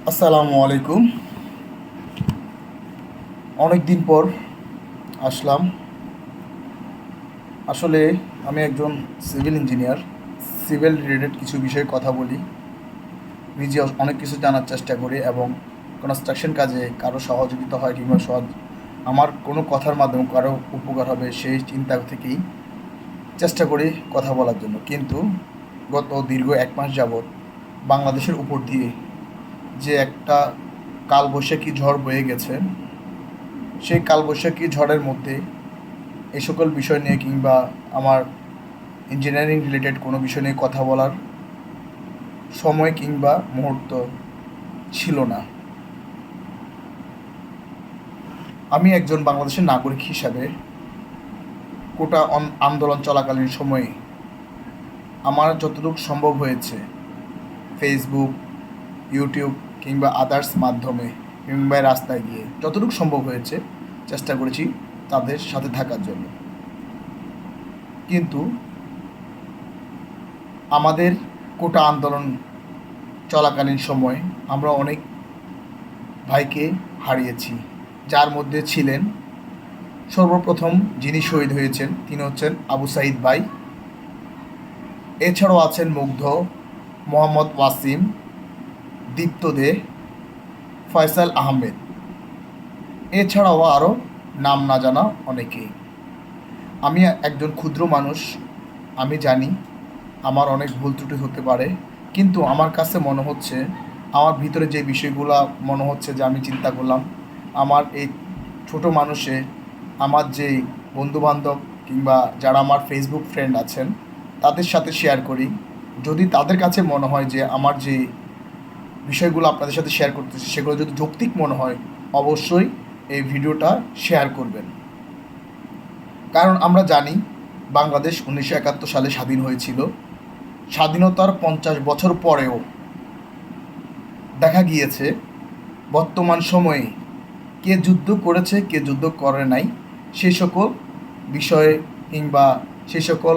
আসসালামু আলাইকুম। অনেক দিন পর আসলাম। আসলে আমি একজন সিভিল ইঞ্জিনিয়ার। সিভিল রিলেটেড কিছু বিষয়ে কথা বলি, নিজে অনেক কিছু জানার চেষ্টা করি এবং কনস্ট্রাকশন কাজে কারো সহযোগিতা হয় কিংবা আমার কোনো কথার মাধ্যমে কারো উপকার হবে সেই চিন্তা থেকেই চেষ্টা করি কথা বলার জন্য। কিন্তু গত দীর্ঘ 1 মাস যাবৎ বাংলাদেশের উপর দিয়ে যে একটা কালবৈশাখী ঝড় বয়ে গেছে, সেই কালবৈশাখী ঝড়ের মধ্যে এই সকল বিষয় নিয়ে কিংবা আমার ইঞ্জিনিয়ারিং রিলেটেড কোনো বিষয় নিয়ে কথা বলার সময় কিংবা মুহূর্ত ছিল না। আমি একজন বাংলাদেশের নাগরিক হিসাবে কোটা আন্দোলন চলাকালীন সময়ে আমার যতটুকু সম্ভব হয়েছে ফেসবুক, ইউটিউব কিংবা আদার্স মাধ্যমে কিংবা রাস্তায় গিয়ে যতটুকু সম্ভব হয়েছে চেষ্টা করেছি তাদের সাথে থাকার জন্য। কিন্তু আমাদের কোটা আন্দোলন চলাকালীন সময় আমরা অনেক ভাইকে হারিয়েছি, যার মধ্যে ছিলেন সর্বপ্রথম যিনি শহীদ হয়েছেন তিনি হচ্ছেন আবু সাইদ ভাই। এছাড়াও আছেন মুগ্ধ, মোহাম্মদ ওয়াসিম, দীপ্ত দে, ফয়সাল আহমেদ, এছাড়াও আরও নাম না জানা অনেকেই। আমি একজন ক্ষুদ্র মানুষ, আমি জানি আমার অনেক ভুল ত্রুটি হতে পারে, কিন্তু আমার কাছে মনে হচ্ছে আমার ভিতরে যে বিষয়গুলো মনে হচ্ছে যে আমি চিন্তা করলাম আমার এই ছোট মানুষে আমার যে বন্ধুবান্ধব কিংবা যারা আমার ফেসবুক ফ্রেন্ড আছেন তাদের সাথে শেয়ার করি। যদি তাদের কাছে মনে হয় যে আমার যে বিষয়গুলো আপনাদের সাথে শেয়ার করতেছি সেগুলো যদি যৌক্তিক মনে হয় অবশ্যই এই ভিডিওটা শেয়ার করবেন। কারণ আমরা জানি বাংলাদেশ 1971 সালে স্বাধীন হয়েছিল। স্বাধীনতার 50 বছর পরেও দেখা গিয়েছে বর্তমান সময়ে কে যুদ্ধ করেছে কে যুদ্ধ করে নাই সেই সকল বিষয়ে কিংবা সেই সকল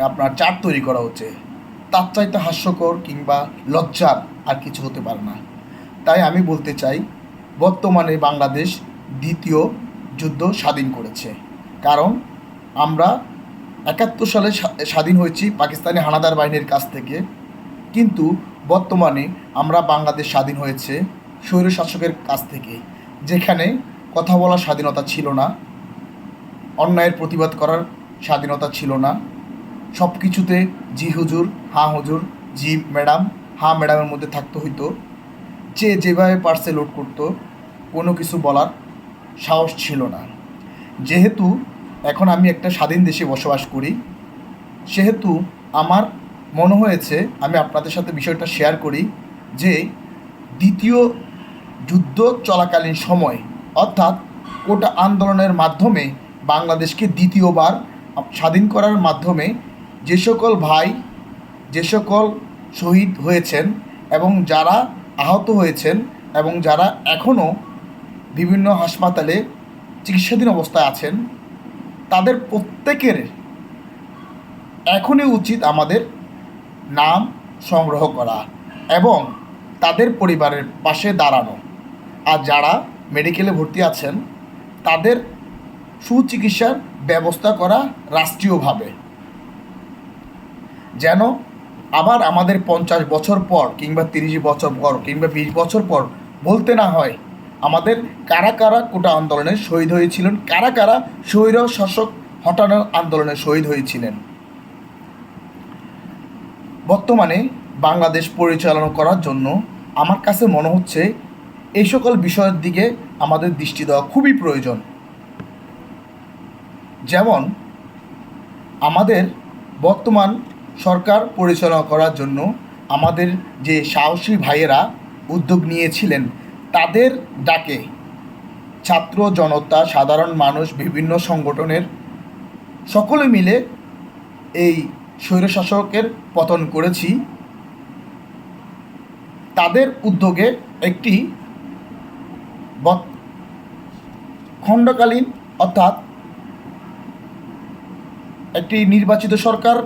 আপনার চার্ট তৈরি করা হচ্ছে। তার চাইতে হাস্যকর কিংবা লজ্জার আর কিছু হতে পারে না। তাই আমি বলতে চাই বর্তমানে বাংলাদেশ দ্বিতীয় যুদ্ধ স্বাধীন করেছে। কারণ আমরা 71 সালে স্বাধীন হয়েছি পাকিস্তানি হানাদার বাহিনীর কাছ থেকে, কিন্তু বর্তমানে আমরা বাংলাদেশ স্বাধীন হয়েছে স্বৈরশাসকের কাছ থেকে, যেখানে কথা বলার স্বাধীনতা ছিল না, অন্যায়ের প্রতিবাদ করার স্বাধীনতা ছিল না। সব কিছুতে জি হুজুর, হ্যাঁ হুজুর, জি ম্যাডাম, হ্যাঁ ম্যাডামের মধ্যে থাকতে হইতো। যে যেভাবে পার্সে লোড করতো, কোনো কিছু বলার সাহস ছিল না। যেহেতু এখন আমি একটা স্বাধীন দেশে বসবাস করি, সেহেতু আমার মনে হয়েছে আমি আপনাদের সাথে বিষয়টা শেয়ার করি যে দ্বিতীয় যুদ্ধ চলাকালীন সময় অর্থাৎ কোটা আন্দোলনের মাধ্যমে বাংলাদেশকে দ্বিতীয়বার স্বাধীন করার মাধ্যমে যে সকল ভাই, যে সকল শহীদ হয়েছেন এবং যারা আহত হয়েছেন এবং যারা এখনও বিভিন্ন হাসপাতালে চিকিৎসাধীন অবস্থায় আছেন, তাদের প্রত্যেকের এখনই উচিত আমাদের নাম সংগ্রহ করা এবং তাদের পরিবারের পাশে দাঁড়ানো। আর যারা মেডিকেলে ভর্তি আছেন তাদের সুচিকিৎসার ব্যবস্থা করা রাষ্ট্রীয়ভাবে, যেন আবার আমাদের 50 বছর পর কিংবা 30 বছর পর কিংবা 20 বছর পর বলতে না হয় আমাদের কারা কারা কোটা আন্দোলনে শহীদ হয়েছিলেন, কারা কারা স্বৈর শাসক হটানোর আন্দোলনে শহীদ হয়েছিলেন। বর্তমানে বাংলাদেশ পরিচালনা করার জন্য আমার কাছে মনে হচ্ছে এই সকল বিষয়ের দিকে আমাদের দৃষ্টি দেওয়া খুবই প্রয়োজন। যেমন আমাদের বর্তমান সরকার পরিচালনা করার জন্য আমাদের যে সাহসী ভাইয়েরা উদ্যোগ নিয়েছিলেন, তাদের ডাকে ছাত্র জনতা, সাধারণ মানুষ, বিভিন্ন সংগঠনের সকলে মিলে এই স্বৈরশাসকের পতন করেছি। তাদের উদ্যোগে একটি খণ্ডকালীন অর্থাৎ একটি নির্বাচিত সরকার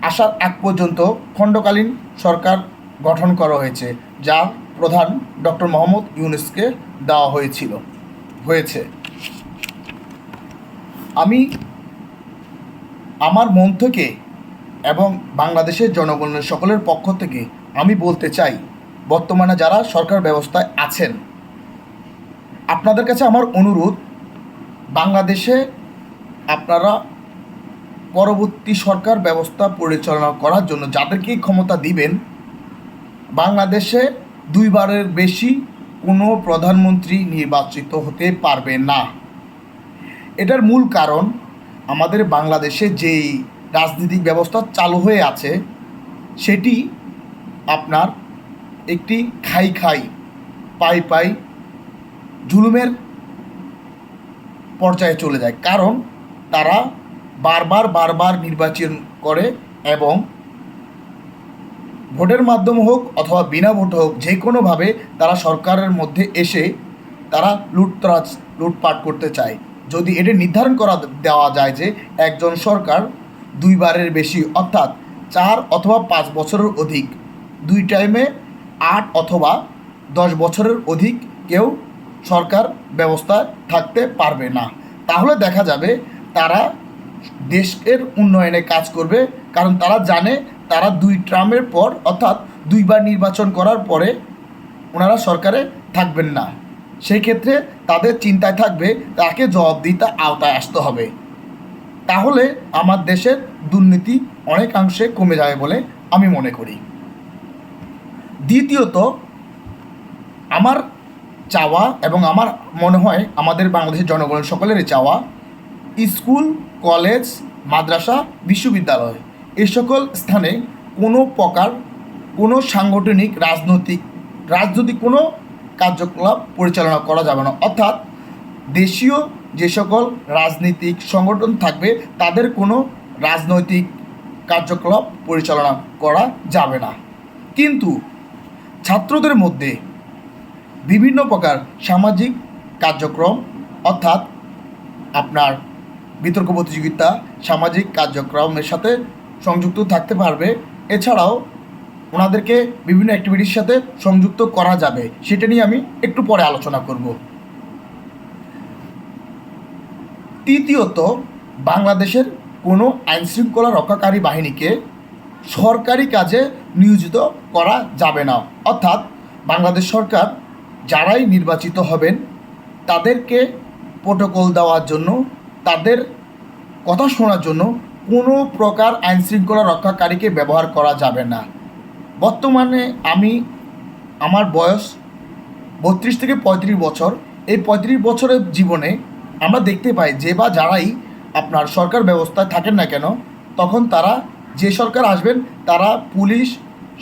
আসার আগ পর্যন্ত খণ্ডকালীন সরকার গঠন করা হয়েছে, যার প্রধান ডক্টর মোহাম্মদ ইউনূসকে দেওয়া হয়েছে। আমি আমার মন থেকে এবং বাংলাদেশের জনগণের সকলের পক্ষ থেকে আমি বলতে চাই, বর্তমানে যারা সরকার ব্যবস্থায় আছেন, আপনাদের কাছে আমার অনুরোধ, বাংলাদেশে আপনারা পরবর্তী সরকার ব্যবস্থা পরিচালনা করার জন্য যাদেরকে ক্ষমতা দিবেন, বাংলাদেশে দুইবারের বেশি কোনো প্রধানমন্ত্রী নির্বাচিত হতে পারবে না। এটার মূল কারণ, আমাদের বাংলাদেশে যেই রাজনৈতিক ব্যবস্থা চালু হয়ে আছে সেটি আপনার একটি খাই পাই জুলুমের পর্যায়ে চলে যায়। কারণ তারা বারবার নির্বাচন করে এবং ভোটের মাধ্যমে হোক অথবা বিনা ভোটে হোক, যে কোনোভাবে তারা সরকারের মধ্যে এসে তারা লুটপাট করতে চায়। যদি এটা নির্ধারণ দেওয়া যায় যে একজন সরকার দুইবারের বেশি অর্থাৎ 4 অথবা 5 বছরের অধিক, দুই টাইমে 8 অথবা 10 বছরের অধিক কেউ সরকার ব্যবস্থায় থাকতে পারবে না, তাহলে দেখা যাবে তারা দেশের উন্নয়নে কাজ করবে। কারণ তারা জানে তারা 2 টার্মের পর অর্থাৎ 2বার নির্বাচন করার পরে ওনারা সরকারে থাকবেন না। সেই ক্ষেত্রে তাদের চিন্তায় থাকবে তাকে জবাবদিহিতার আওতায় আসতে হবে। তাহলে আমার দেশের দুর্নীতি অনেকাংশে কমে যাবে বলে আমি মনে করি। দ্বিতীয়ত, আমার চাওয়া এবং আমার মনে হয় আমাদের বাংলাদেশের জনগণের সকলেরই চাওয়া, স্কুল, কলেজ, মাদ্রাসা, বিশ্ববিদ্যালয় এই সকল স্থানে কোনো প্রকার কোনো সাংগঠনিক রাজনৈতিক কোনো কার্যকলাপ পরিচালনা করা যাবে না। অর্থাৎ দেশীয় যে সকল রাজনৈতিক সংগঠন থাকবে তাদের কোনো রাজনৈতিক কার্যকলাপ পরিচালনা করা যাবে না। কিন্তু ছাত্রদের মধ্যে বিভিন্ন প্রকার সামাজিক কার্যক্রম অর্থাৎ আপনার বিতর্ক প্রতিযোগিতা, সামাজিক কার্যক্রমের সাথে সংযুক্ত থাকতে পারবে। এছাড়াও ওনাদেরকে বিভিন্ন অ্যাক্টিভিটির সাথে সংযুক্ত করা যাবে, সেটা নিয়ে আমি একটু পরে আলোচনা করব। তৃতীয়ত, বাংলাদেশের কোনো আইনশৃঙ্খলা রক্ষাকারী বাহিনীকে সরকারি কাজে নিয়োজিত করা যাবে না। অর্থাৎ বাংলাদেশ সরকার যারাই নির্বাচিত হবেন তাদেরকে প্রোটোকল দেওয়ার জন্য, তাদের কথা শোনার জন্য কোনো প্রকার আইনশৃঙ্খলা রক্ষাকারীকে ব্যবহার করা যাবে না। বর্তমানে আমার বয়স 32 থেকে 35 বছর। এই 35 বছরের জীবনে আমরা দেখতে পাই যে বা যারাই আপনার সরকার ব্যবস্থায় থাকেন না কেন, তখন তারা যে সরকার আসবেন তারা পুলিশ,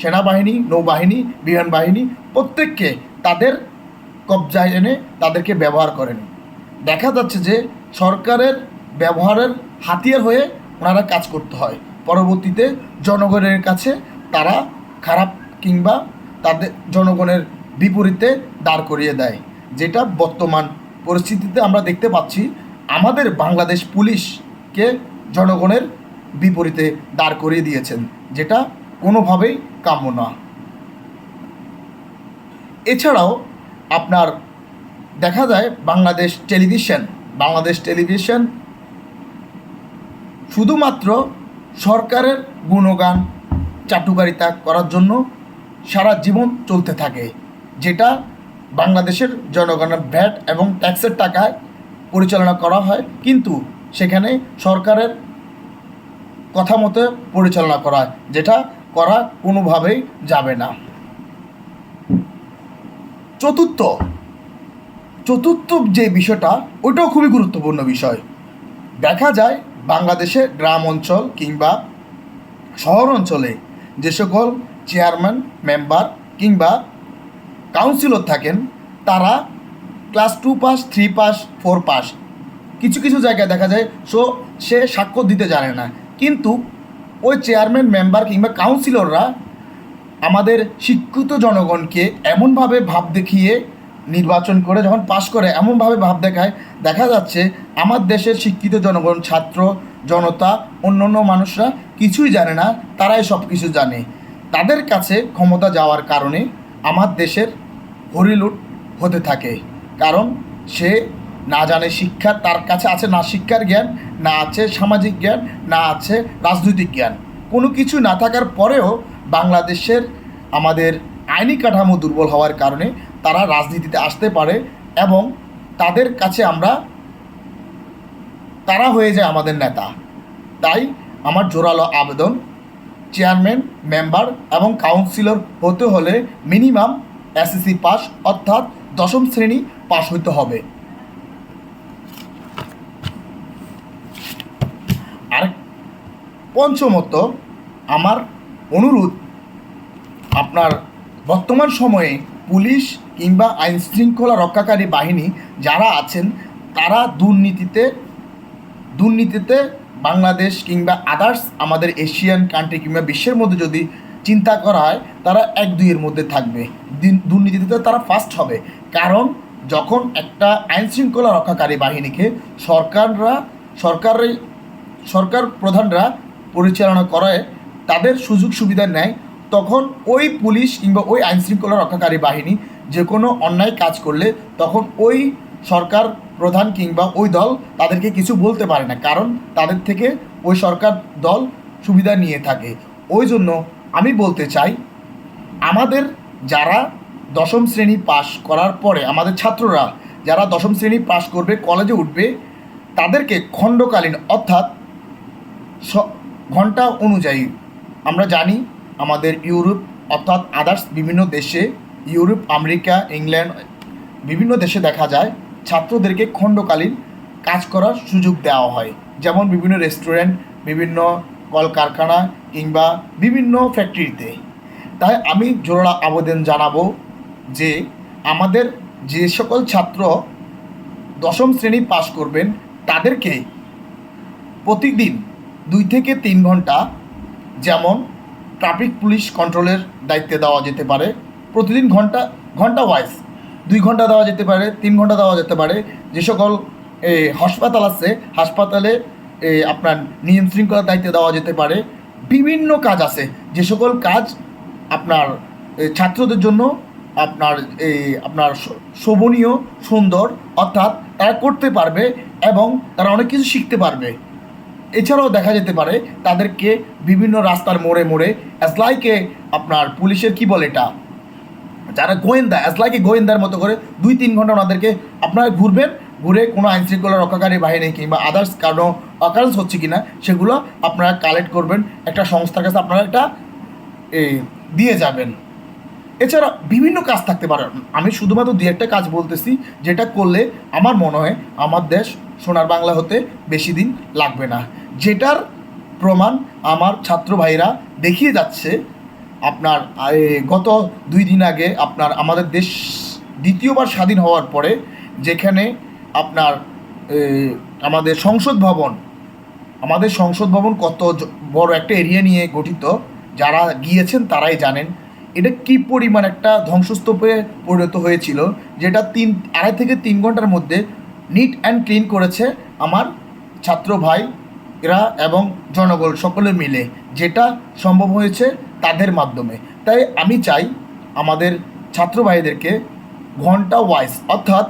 সেনাবাহিনী, নৌবাহিনী, বিমান বাহিনী প্রত্যেককে তাদের কবজায় এনে তাদেরকে ব্যবহার করেন। দেখা যাচ্ছে যে সরকারের ব্যবহারের হাতিয়ার হয়ে ওনারা কাজ করতে হয়। পরবর্তীতে জনগণের কাছে তারা খারাপ কিংবা তাদের জনগণের বিপরীতে দাঁড় করিয়ে দেয়, যেটা বর্তমান পরিস্থিতিতে আমরা দেখতে পাচ্ছি। আমাদের বাংলাদেশ পুলিশকে জনগণের বিপরীতে দাঁড় করিয়ে দিয়েছেন, যেটা কোনোভাবেই কাম্য না। এছাড়াও আপনার দেখা যায় বাংলাদেশ টেলিভিশন শুধুমাত্র সরকারের গুণগান চাটুকারিতা করার জন্য সারা জীবন চলতে থাকে, যেটা বাংলাদেশের জনগণের ভ্যাট এবং ট্যাক্সের টাকায় পরিচালনা করা হয়, কিন্তু সেখানে সরকারের কথা মতো পরিচালনা করা হয়, যেটা করা কোনোভাবেই যাবে না। চতুর্থ যে বিষয়টা, ওইটাও খুবই গুরুত্বপূর্ণ বিষয়। দেখা যায় বাংলাদেশে গ্রাম অঞ্চল কিংবা শহর অঞ্চলে যে সকল চেয়ারম্যান, মেম্বার কিংবা কাউন্সিলর থাকেন তারা ক্লাস 2 পাস, 3 পাস, 4 পাস, কিছু জায়গায় দেখা যায় সে স্বাক্ষর দিতে জানে না। কিন্তু ওই চেয়ারম্যান, মেম্বার কিংবা কাউন্সিলররা আমাদের শিক্ষিত জনগণকে এমনভাবে ভাব দেখিয়ে নির্বাচন করে যখন পাশ করে, এমনভাবে ভাব দেখায়, দেখা যাচ্ছে আমার দেশের শিক্ষিত জনগণ, ছাত্র জনতা, অন্যান্য মানুষরা কিছুই জানে না, তারাই সব কিছু জানে। তাদের কাছে ক্ষমতা যাওয়ার কারণে আমার দেশের হরিলুট হতে থাকে। কারণ সে না জানে শিক্ষা, তার কাছে আছে না শিক্ষার জ্ঞান, না আছে সামাজিক জ্ঞান, না আছে রাজনৈতিক জ্ঞান। কোনো কিছু না থাকার পরেও বাংলাদেশের আমাদের আইনি কাঠামো দুর্বল হওয়ার কারণে তারা রাজনীতিতে আসতে পারে এবং তাদের কাছে তারা হয়ে যায় আমাদের নেতা। তাই আমার জোরালো আবেদন, চেয়ারম্যান, মেম্বার এবং কাউন্সিলর হতে হলে মিনিমাম এসএসসি পাস অর্থাৎ 10ম শ্রেণী পাস হইতে হবে। আর পঞ্চমত আমার অনুরোধ, আপনার বর্তমান সময়ে পুলিশ কিংবা আইন শৃঙ্খলা রক্ষাকারী বাহিনী যারা আছেন তারা দুর্নীতিতে বাংলাদেশ কিংবা আদার্স আমাদের এশিয়ান কান্ট্রি কিংবা বিশ্বের মধ্যে যদি চিন্তা করা হয় তারা 1-2-এর মধ্যে থাকবে। দুর্নীতিতে তারা ফার্স্ট হবে। কারণ যখন একটা আইন শৃঙ্খলা রক্ষাকারী বাহিনীকে সরকার প্রধানরা পরিচালনা করায়, তাদের সুযোগ সুবিধা নেয়, তখন ওই পুলিশ কিংবা ওই আইন শৃঙ্খলা রক্ষাকারী বাহিনী যে কোনো অন্যায় কাজ করলে তখন ওই সরকার প্রধান কিংবা ওই দল তাদেরকে কিছু বলতে পারে না, কারণ তাদের থেকে ওই সরকার দল সুবিধা নিয়ে থাকে। ওই জন্য আমি বলতে চাই, আমাদের যারা 10ম শ্রেণী পাশ করার পরে, আমাদের ছাত্ররা যারা 10ম শ্রেণী পাশ করবে, কলেজে উঠবে, তাদেরকে খণ্ডকালীন অর্থাৎ ঘন্টা অনুযায়ী, আমরা জানি আমাদের ইউরোপ অর্থাৎ আদার্স বিভিন্ন দেশে, ইউরোপ, আমেরিকা, ইংল্যান্ড বিভিন্ন দেশে দেখা যায় ছাত্রদেরকে খণ্ডকালীন কাজ করার সুযোগ দেওয়া হয়। যেমন বিভিন্ন রেস্টুরেন্ট, বিভিন্ন কলকারখানা কিংবা বিভিন্ন ফ্যাক্টরিতে। তাই আমি জোরালো আবেদন জানাবো যে আমাদের যে সকল ছাত্র 10ম শ্রেণী পাশ করবেন তাদেরকে প্রতিদিন 2 থেকে 3 ঘন্টা, যেমন ট্রাফিক পুলিশ কন্ট্রোলের দায়িত্বে দেওয়া যেতে পারে, প্রতিদিন ঘন্টা ওয়াইজ 2 ঘন্টা দেওয়া যেতে পারে, 3 ঘন্টা দেওয়া যেতে পারে। যে সকল হাসপাতাল আছে, হাসপাতালে আপনার নিয়ম শৃঙ্খলার দায়িত্বে দেওয়া যেতে পারে। বিভিন্ন কাজ আছে, যে সকল কাজ আপনার ছাত্রদের জন্য আপনার শোভনীয়, সুন্দর, অর্থাৎ তারা করতে পারবে এবং তারা অনেক কিছু শিখতে পারবে। এছাড়াও দেখা যেতে পারে তাদেরকে বিভিন্ন রাস্তার মোড়ে মোড়ে লাইকে আপনার পুলিশের কি বলে এটা, যারা গোয়েন্দা, লাইকে গোয়েন্দার মতো করে 2-3 ঘন্টা ওনাদেরকে আপনারা ঘুরে কোনো আইন শৃঙ্খলা রক্ষাকারী বাহিনী কিংবা আদার্স কারো অকারেন্স হচ্ছে কিনা সেগুলো আপনারা কালেক্ট করবেন, একটা সংস্থার কাছে আপনারা এটা দিয়ে যাবেন। এছাড়া বিভিন্ন কাজ থাকতে পারে, আমি শুধুমাত্র 2-1টা কাজ বলতেছি যেটা করলে আমার মনে হয় আমার দেশ সোনার বাংলা হতে বেশি দিন লাগবে না, যেটার প্রমাণ আমার ছাত্র ভাইরা দেখিয়ে যাচ্ছে। আপনার গত 2 দিন আগে আমাদের দেশ দ্বিতীয়বার স্বাধীন হওয়ার পরে, যেখানে আপনার আমাদের সংসদ ভবন কত বড় একটা এরিয়া নিয়ে গঠিত, যারা গিয়েছেন তারাই জানেন এটা কী পরিমাণ একটা ধ্বংসস্তূপে পরিণত হয়েছিল, যেটা 2.5 থেকে 3 ঘন্টার মধ্যে নিট অ্যান্ড ক্লিন করেছে আমার ছাত্র ভাই এরা এবং জনগণ সকলে মিলে, যেটা সম্ভব হয়েছে তাদের মাধ্যমে। তাই আমি চাই আমাদের ছাত্র ভাইদেরকে ঘন্টা ওয়াইজ অর্থাৎ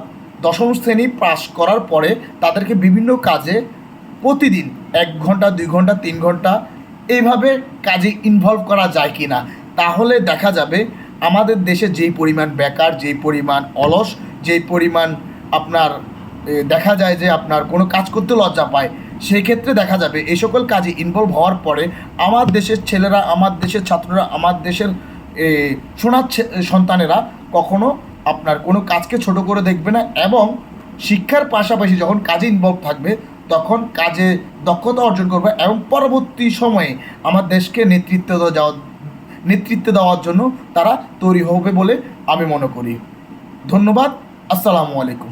10ম শ্রেণী পাস করার পরে তাদেরকে বিভিন্ন কাজে প্রতিদিন 1 ঘন্টা, 2 ঘন্টা, 3 ঘন্টা এইভাবে কাজে ইনভলভ করা যায় কি না, তাহলে দেখা যাবে আমাদের দেশে যেই পরিমাণ বেকার, যেই পরিমাণ অলস, যেই পরিমাণ আপনার দেখা যায় যে আপনার কোনো কাজ করতে লজ্জা পায়, সেই ক্ষেত্রে দেখা যাবে এই সকল কাজে ইনভলভ হওয়ার পরে আমার দেশের ছেলেরা, আমার দেশের ছাত্ররা, আমার দেশের সোনার সন্তানেরা কখনো আপনার কোনো কাজকে ছোট করে দেখবে না এবং শিক্ষার পাশাপাশি যখন কাজে ইনভলভ থাকবে তখন কাজে দক্ষতা অর্জন করবে এবং পরবর্তী সময়ে আমার দেশকে নেতৃত্ব দেওয়ার জন্য তারা তৈরি হবে বলে আমি মনে করি। ধন্যবাদ। আসসালামু আলাইকুম।